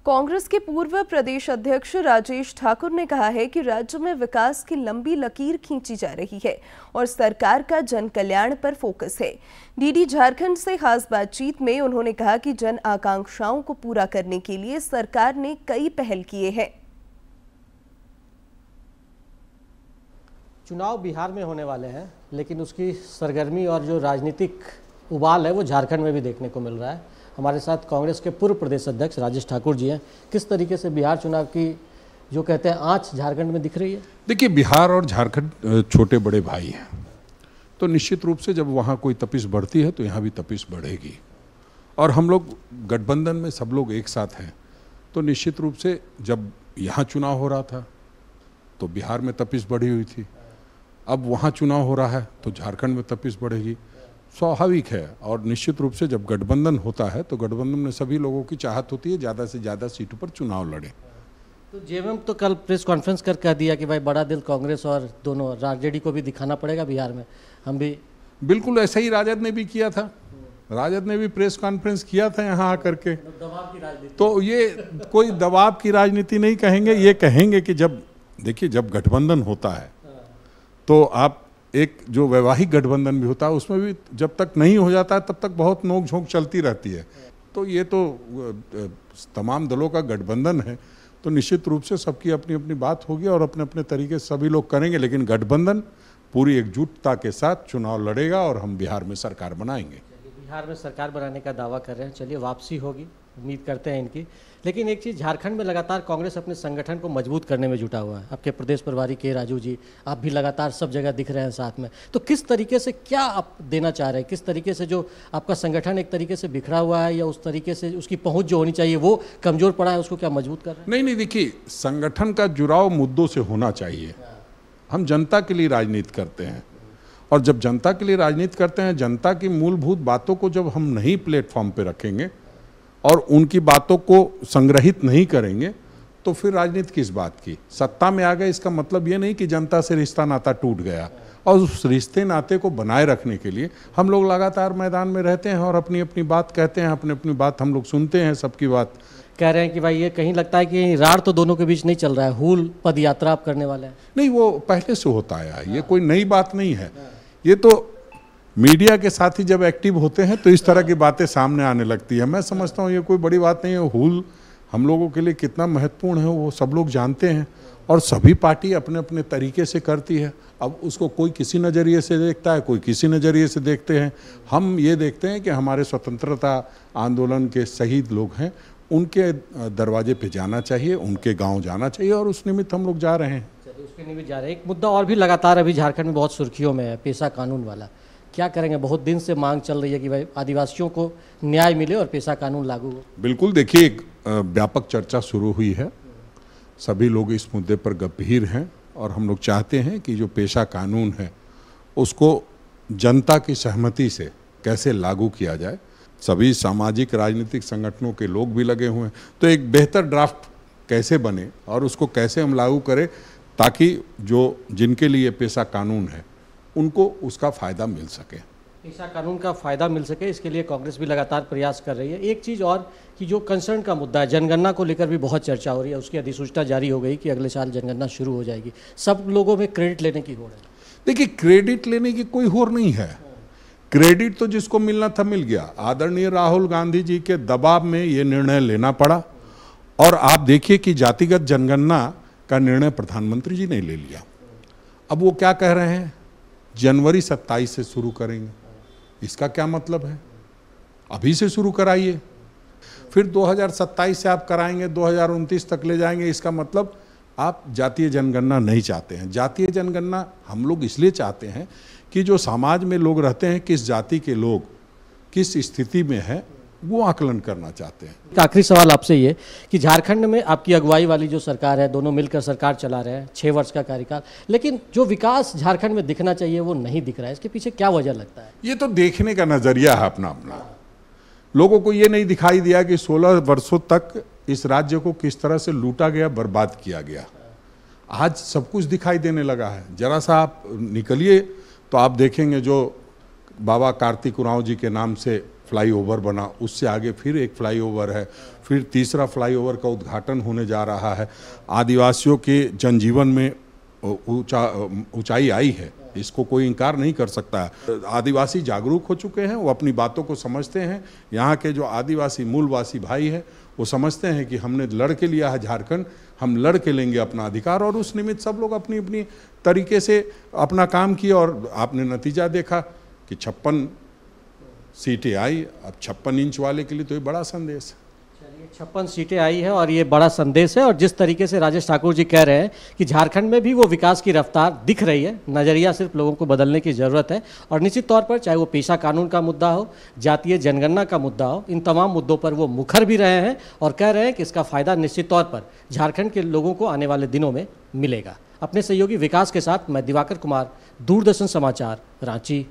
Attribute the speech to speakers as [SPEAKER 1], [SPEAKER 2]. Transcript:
[SPEAKER 1] कांग्रेस के पूर्व प्रदेश अध्यक्ष राजेश ठाकुर ने कहा है कि राज्य में विकास की लंबी लकीर खींची जा रही है और सरकार का जन कल्याण पर फोकस है। डीडी झारखंड से खास बातचीत में उन्होंने कहा कि जन आकांक्षाओं को पूरा करने के लिए सरकार ने कई पहल किए हैं।
[SPEAKER 2] चुनाव बिहार में होने वाले हैं, लेकिन उसकी सरगर्मी और जो राजनीतिक उबाल है वो झारखंड में भी देखने को मिल रहा है। हमारे साथ कांग्रेस के पूर्व प्रदेश अध्यक्ष राजेश ठाकुर जी हैं। किस तरीके से बिहार चुनाव की जो कहते हैं आंच झारखंड में दिख रही है?
[SPEAKER 3] देखिए, बिहार और झारखंड छोटे बड़े भाई हैं, तो निश्चित रूप से जब वहाँ कोई तपिश बढ़ती है तो यहाँ भी तपिश बढ़ेगी। और हम लोग गठबंधन में सब लोग एक साथ हैं, तो निश्चित रूप से जब यहाँ चुनाव हो रहा था तो बिहार में तपिश बढ़ी हुई थी, अब वहाँ चुनाव हो रहा है तो झारखंड में तपिश बढ़ेगी। स्वाभाविक है। और निश्चित रूप से जब गठबंधन होता है तो गठबंधन में सभी लोगों की चाहत होती है ज़्यादा से ज़्यादा सीटों पर चुनाव लड़े।
[SPEAKER 2] तो जेएमएम तो कल प्रेस कॉन्फ्रेंस कर कह दिया कि भाई बड़ा दिल कांग्रेस और दोनों आरजेडी को भी दिखाना पड़ेगा बिहार में। हम भी
[SPEAKER 3] बिल्कुल ऐसा ही राजद ने भी किया था। राजद ने भी प्रेस कॉन्फ्रेंस किया था यहाँ आकर के।
[SPEAKER 2] दबाव की राजनीति,
[SPEAKER 3] तो ये कोई दबाव की राजनीति नहीं कहेंगे, ये कहेंगे कि जब देखिए जब गठबंधन होता है तो आप एक जो वैवाहिक गठबंधन भी होता है उसमें भी जब तक नहीं हो जाता है तब तक बहुत नोक झोंक चलती रहती है। तो ये तो तमाम दलों का गठबंधन है, तो निश्चित रूप से सबकी अपनी अपनी बात होगी और अपने अपने तरीके से सभी लोग करेंगे, लेकिन गठबंधन पूरी एकजुटता के साथ चुनाव लड़ेगा और हम बिहार में सरकार बनाएंगे।
[SPEAKER 2] बिहार में सरकार बनाने का दावा कर रहे हैं, चलिए वापसी होगी, उम्मीद करते हैं इनकी। लेकिन एक चीज़, झारखंड में लगातार कांग्रेस अपने संगठन को मजबूत करने में जुटा हुआ है। आपके प्रदेश प्रभारी के राजू जी, आप भी लगातार सब जगह दिख रहे हैं साथ में। तो किस तरीके से क्या आप देना चाह रहे हैं? किस तरीके से जो आपका संगठन एक तरीके से बिखरा हुआ है या उस तरीके से उसकी पहुंच जो होनी चाहिए वो कमजोर पड़ा है, उसको क्या मजबूत कर रहे हैं?
[SPEAKER 3] नहीं, देखिए, संगठन का जुड़ाव मुद्दों से होना चाहिए। हम जनता के लिए राजनीति करते हैं और जब जनता के लिए राजनीति करते हैं, जनता की मूलभूत बातों को जब हम नहीं प्लेटफॉर्म पे रखेंगे और उनकी बातों को संग्रहित नहीं करेंगे तो फिर राजनीति किस बात की? सत्ता में आ गए इसका मतलब ये नहीं कि जनता से रिश्ता नाता टूट गया। और उस रिश्ते नाते को बनाए रखने के लिए हम लोग लगातार मैदान में रहते हैं और अपनी अपनी बात कहते हैं, अपनी अपनी बात हम लोग सुनते हैं, सबकी बात
[SPEAKER 2] कह रहे हैं कि भाई ये कहीं लगता है कि रार तो दोनों के बीच नहीं चल रहा है, हूल पद यात्रा आप करने वाले हैं।
[SPEAKER 3] नहीं, वो पहले से होता है, ये कोई नई बात नहीं है। ये तो मीडिया के साथ ही जब एक्टिव होते हैं तो इस तरह की बातें सामने आने लगती है। मैं समझता हूँ ये कोई बड़ी बात नहीं है। हूल हम लोगों के लिए कितना महत्वपूर्ण है वो सब लोग जानते हैं और सभी पार्टी अपने अपने तरीके से करती है। अब उसको कोई किसी नज़रिए से देखता है, कोई किसी नज़रिए से देखते हैं। हम ये देखते हैं कि हमारे स्वतंत्रता आंदोलन के शहीद लोग हैं, उनके दरवाजे पे जाना चाहिए, उनके गाँव जाना चाहिए और उस निमित्त हम लोग जा रहे हैं।
[SPEAKER 2] उसके निमित्त जा रहे हैं। एक मुद्दा और भी लगातार अभी झारखंड में बहुत सुर्खियों में है, पेशा कानून वाला। क्या करेंगे? बहुत दिन से मांग चल रही है कि भाई आदिवासियों को न्याय मिले और पेशा कानून लागू हो।
[SPEAKER 3] बिल्कुल, देखिए, एक व्यापक चर्चा शुरू हुई है, सभी लोग इस मुद्दे पर गंभीर हैं और हम लोग चाहते हैं कि जो पेशा कानून है उसको जनता की सहमति से कैसे लागू किया जाए। सभी सामाजिक राजनीतिक संगठनों के लोग भी लगे हुए हैं, तो एक बेहतर ड्राफ्ट कैसे बने और उसको कैसे हम लागू करें ताकि जो जिनके लिए पेशा कानून है उनको उसका फ़ायदा मिल सके।
[SPEAKER 2] पेशा कानून का फ़ायदा मिल सके, इसके लिए कांग्रेस भी लगातार प्रयास कर रही है। एक चीज़ और कि जो कंसर्न का मुद्दा है, जनगणना को लेकर भी बहुत चर्चा हो रही है। उसकी अधिसूचना जारी हो गई कि अगले साल जनगणना शुरू हो जाएगी। सब लोगों में क्रेडिट लेने की होड़ है।
[SPEAKER 3] देखिए, क्रेडिट लेने की कोई होड़ नहीं है। क्रेडिट तो जिसको मिलना था मिल गया। आदरणीय राहुल गांधी जी के दबाव में ये निर्णय लेना पड़ा और आप देखिए कि जातिगत जनगणना का निर्णय प्रधानमंत्री जी ने ले लिया। अब वो क्या कह रहे हैं, जनवरी 27 से शुरू करेंगे। इसका क्या मतलब है? अभी से शुरू कराइए, फिर 2027 से आप कराएंगे, 2029 तक ले जाएंगे। इसका मतलब आप जातीय जनगणना नहीं चाहते हैं। जातीय जनगणना हम लोग इसलिए चाहते हैं कि जो समाज में लोग रहते हैं, किस जाति के लोग किस स्थिति में है, वो आकलन करना चाहते हैं।
[SPEAKER 2] आखिरी सवाल आपसे ये कि झारखंड में आपकी अगुवाई वाली जो सरकार है, दोनों मिलकर सरकार चला रहे हैं, 6 वर्ष का कार्यकाल, लेकिन जो विकास झारखंड में दिखना चाहिए वो नहीं दिख रहा है। इसके पीछे क्या वजह लगता है?
[SPEAKER 3] ये तो देखने का नज़रिया है अपना अपना। लोगों को ये नहीं दिखाई दिया कि 16 वर्षों तक इस राज्य को किस तरह से लूटा गया, बर्बाद किया गया। आज सब कुछ दिखाई देने लगा है। जरा सा आप निकलिए तो आप देखेंगे जो बाबा कार्तिक उरांव जी के नाम से फ्लाईओवर बना, उससे आगे फिर एक फ्लाईओवर है, फिर तीसरा फ्लाईओवर का उद्घाटन होने जा रहा है। आदिवासियों के जनजीवन में ऊंचाई आई है, इसको कोई इनकार नहीं कर सकता है। आदिवासी जागरूक हो चुके हैं, वो अपनी बातों को समझते हैं। यहाँ के जो आदिवासी मूलवासी भाई हैं वो समझते हैं कि हमने लड़ के लिया है झारखंड, हम लड़ के लेंगे अपना अधिकार, और उस निमित्त सब लोग अपनी अपनी तरीके से अपना काम किए और आपने नतीजा देखा कि 56 सीटें आई। अब 56 इंच वाले के लिए तो ये बड़ा संदेश है।
[SPEAKER 2] 56 सीटें आई है और ये बड़ा संदेश है। और जिस तरीके से राजेश ठाकुर जी कह रहे हैं कि झारखंड में भी वो विकास की रफ्तार दिख रही है, नज़रिया सिर्फ लोगों को बदलने की ज़रूरत है। और निश्चित तौर पर चाहे वो पेशा कानून का मुद्दा हो, जातीय जनगणना का मुद्दा हो, इन तमाम मुद्दों पर वो मुखर भी रहे हैं और कह रहे हैं कि इसका फ़ायदा निश्चित तौर पर झारखंड के लोगों को आने वाले दिनों में मिलेगा। अपने सहयोगी विकास के साथ मैं दिवाकर कुमार, दूरदर्शन समाचार, रांची।